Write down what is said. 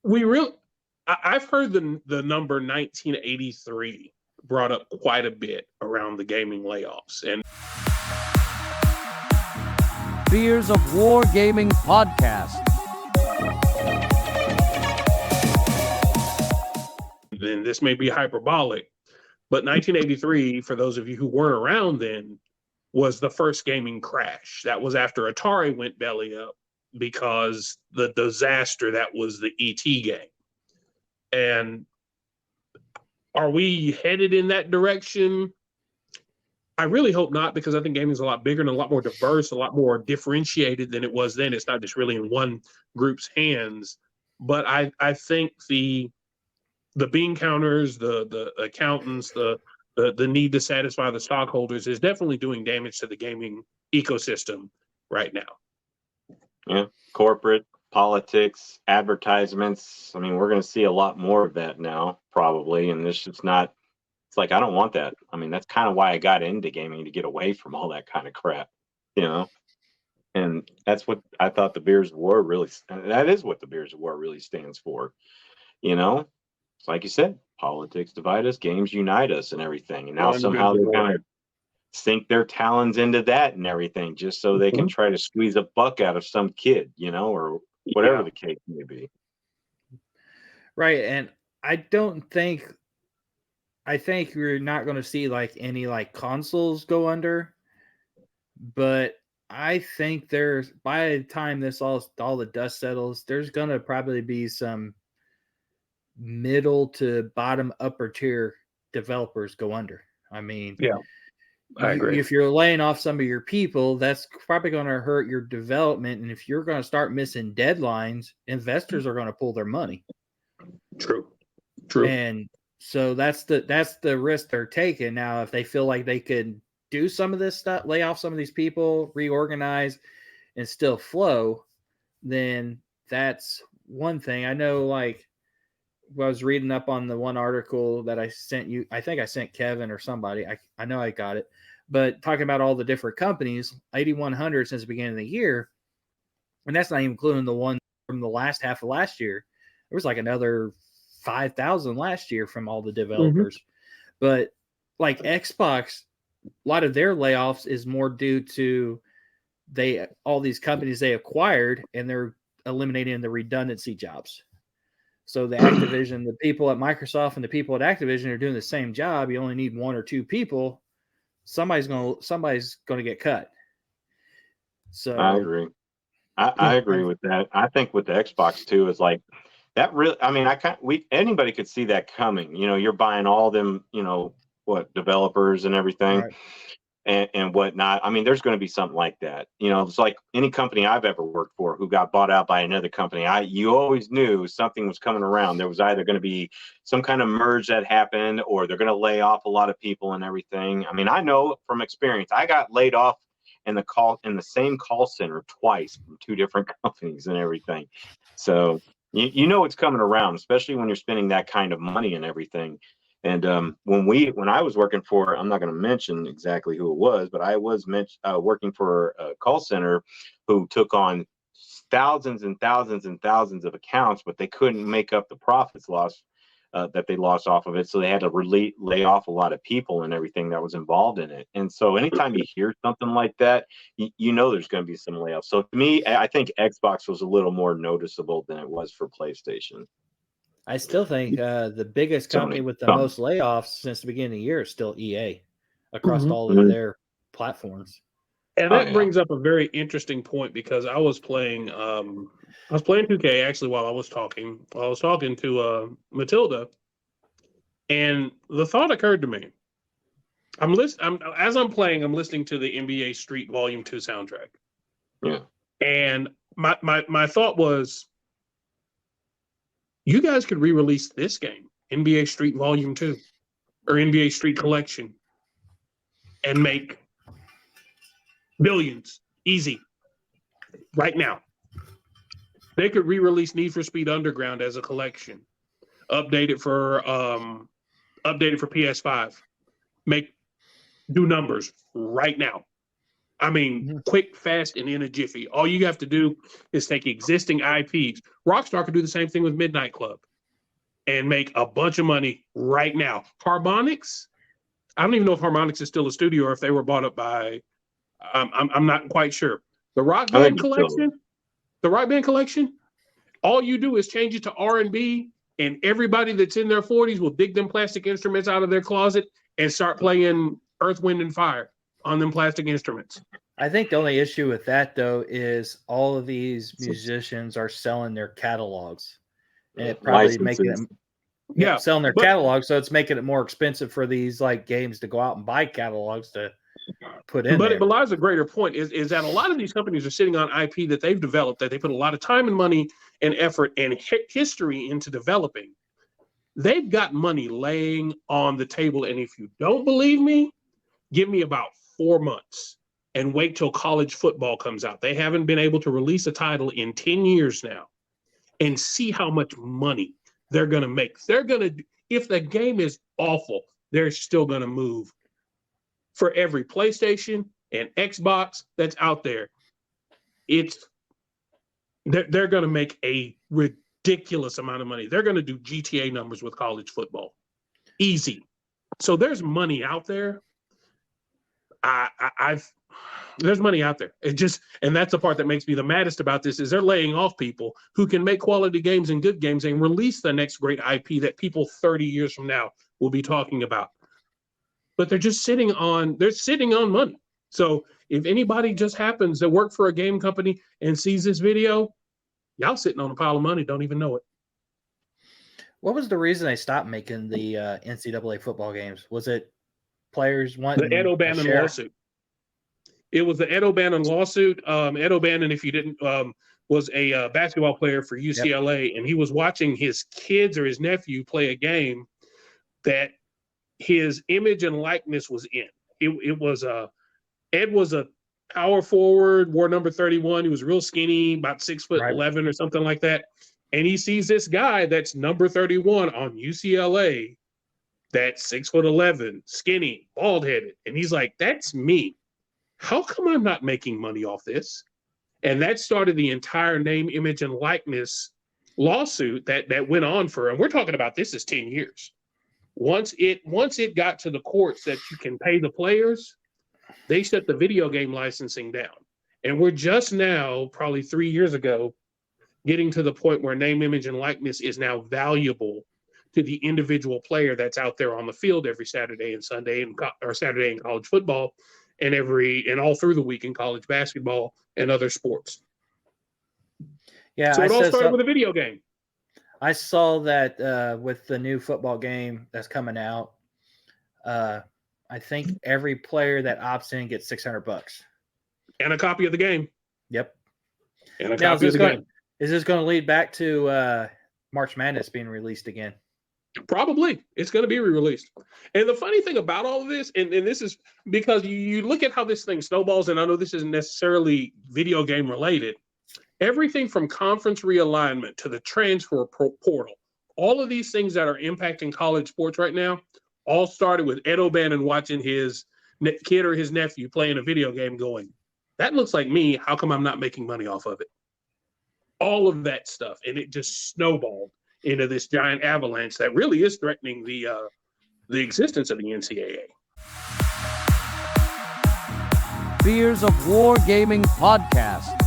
I've heard the number 1983 brought up quite a bit around the gaming layoffs. And Fears of War Gaming Podcast. And this may be hyperbolic, but 1983, for those of you who weren't around then, was the first gaming crash. That was after Atari went belly up because the disaster that was the E.T. game. And are we headed in that direction? I really hope not, because I think gaming is a lot bigger and a lot more diverse, a lot more differentiated than it was then. It's not just really in one group's hands. But I think the bean counters, the accountants, the need to satisfy the stockholders is definitely doing damage to the gaming ecosystem right now. Yeah, corporate politics, advertisements. I mean, we're going to see a lot more of that now, probably. And this is not, it's like, I don't want that. I mean, that's kind of why I got into gaming, to get away from all that kind of crap, you know? And that's what I thought the Beers of War really, that is what the Beers of War really stands for, you know? It's like you said, politics divide us, games unite us and everything. And now somehow they're kind of sink their talons into that and everything, just so they can try to squeeze a buck out of some kid, you know, or whatever the case may be. Right. And I think you're not going to see like any like consoles go under, but I think by the time this all the dust settles, there's going to probably be some middle to bottom upper tier developers go under. I mean, yeah, I agree. If you're laying off some of your people, that's probably going to hurt your development. And if you're going to start missing deadlines, investors are going to pull their money. True. And so that's the risk they're taking. Now, if they feel like they could do some of this stuff, lay off some of these people, reorganize, and still flow, then that's one thing. I know, like, I was reading up on the one article that I sent you. I think I sent Kevin or somebody. I know I got it. But talking about all the different companies, 8,100 since the beginning of the year, and that's not even including the one from the last half of last year. There was like another 5,000 last year from all the developers. But like Xbox, a lot of their layoffs is more due to all these companies they acquired, and they're eliminating the redundancy jobs. So the Activision, the people at Microsoft and the people at Activision are doing the same job. You only need one or two people. Somebody's going to get cut. So I agree. I agree with that. I think with the Xbox too is like that really, I mean, anybody could see that coming. You know, you're buying all them, you know, developers and everything. Right. And whatnot. I mean, there's going to be something like that. You know, it's like any company I've ever worked for who got bought out by another company. You always knew something was coming around. There was either going to be some kind of merge that happened, or they're going to lay off a lot of people and everything. I mean, I know from experience, I got laid off in the same call center twice from two different companies and everything. So you know it's coming around, especially when you're spending that kind of money and everything. And when I was working for, I'm not going to mention exactly who it was, but I was working for a call center who took on thousands and thousands and thousands of accounts, but they couldn't make up the profits that they lost off of it. So they had to lay off a lot of people and everything that was involved in it. And so anytime you hear something like that, you know there's going to be some layoffs. So to me, I think Xbox was a little more noticeable than it was for PlayStation. I still think the biggest company with the most layoffs since the beginning of the year is still EA across all of their platforms. And that brings up a very interesting point, because I was playing 2K actually while I was talking. I was talking to Matilda, and the thought occurred to me. As I'm playing, I'm listening to the NBA Street Volume 2 soundtrack. Yeah. And my thought was, you guys could re-release this game, NBA Street Volume 2 or NBA Street Collection, and make billions easy right now. They could re-release Need for Speed Underground as a collection, update it for PS5, do numbers right now. I mean, quick, fast, and in a jiffy. All you have to do is take existing IPs. Rockstar could do the same thing with Midnight Club and make a bunch of money right now. Harmonix, I don't even know if Harmonix is still a studio or if they were bought up by, I'm not quite sure. The Rock Band collection, all you do is change it to R&B, and everybody that's in their 40s will dig them plastic instruments out of their closet and start playing Earth, Wind, and Fire on them plastic instruments. I think the only issue with that, though, is all of these musicians are selling their catalogs, and it probably making them selling their catalogs, so it's making it more expensive for these like games to go out and buy catalogs to put in. But it belies a greater point is that a lot of these companies are sitting on IP that they've developed, that they put a lot of time and money and effort and history into developing. They've got money laying on the table, and if you don't believe me, give me about 4 months and wait till college football comes out. They haven't been able to release a title in 10 years now, and see how much money they're going to make. They're going to, if the game is awful, they're still going to move for every PlayStation and Xbox that's out there. They're going to make a ridiculous amount of money. They're going to do GTA numbers with college football. Easy. So there's money out there. There's money out there. And that's the part that makes me the maddest about this is they're laying off people who can make quality games and good games and release the next great IP that people 30 years from now will be talking about. But they're just sitting on money. So if anybody just happens to work for a game company and sees this video, y'all sitting on a pile of money, don't even know it. What was the reason they stopped making the NCAA football games? Was it players wanting the Ed O'Bannon lawsuit? It was the Ed O'Bannon lawsuit. Ed O'Bannon, if you didn't, was a basketball player for UCLA, and he was watching his kids or his nephew play a game that his image and likeness was in. Ed was a power forward, wore number 31. He was real skinny, about 6'11" or something like that. And he sees this guy that's number 31 on UCLA, that's 6'11", skinny, bald headed, and he's like, "That's me. How come I'm not making money off this?" And that started the entire name, image, and likeness lawsuit that went on for, and we're talking about this is 10 years. Once it got to the courts that you can pay the players, they shut the video game licensing down. And we're just now, probably 3 years ago, getting to the point where name, image, and likeness is now valuable to the individual player that's out there on the field every Saturday and Sunday or Saturday in college football and all through the week in college basketball and other sports. Yeah. So it all started with a video game. I saw that with the new football game that's coming out. I think every player that opts in gets $600 and a copy of the game. Yep. And a copy of the game. Is this going to lead back to March Madness being released again? Probably. It's going to be re-released. And the funny thing about all of this, and this is because you look at how this thing snowballs, and I know this isn't necessarily video game related, everything from conference realignment to the transfer portal, all of these things that are impacting college sports right now, all started with Ed O'Bannon watching his kid or his nephew playing a video game going, "That looks like me. How come I'm not making money off of it?" All of that stuff. And it just snowballed into this giant avalanche that really is threatening the existence of the NCAA. Fears of War Gaming Podcast.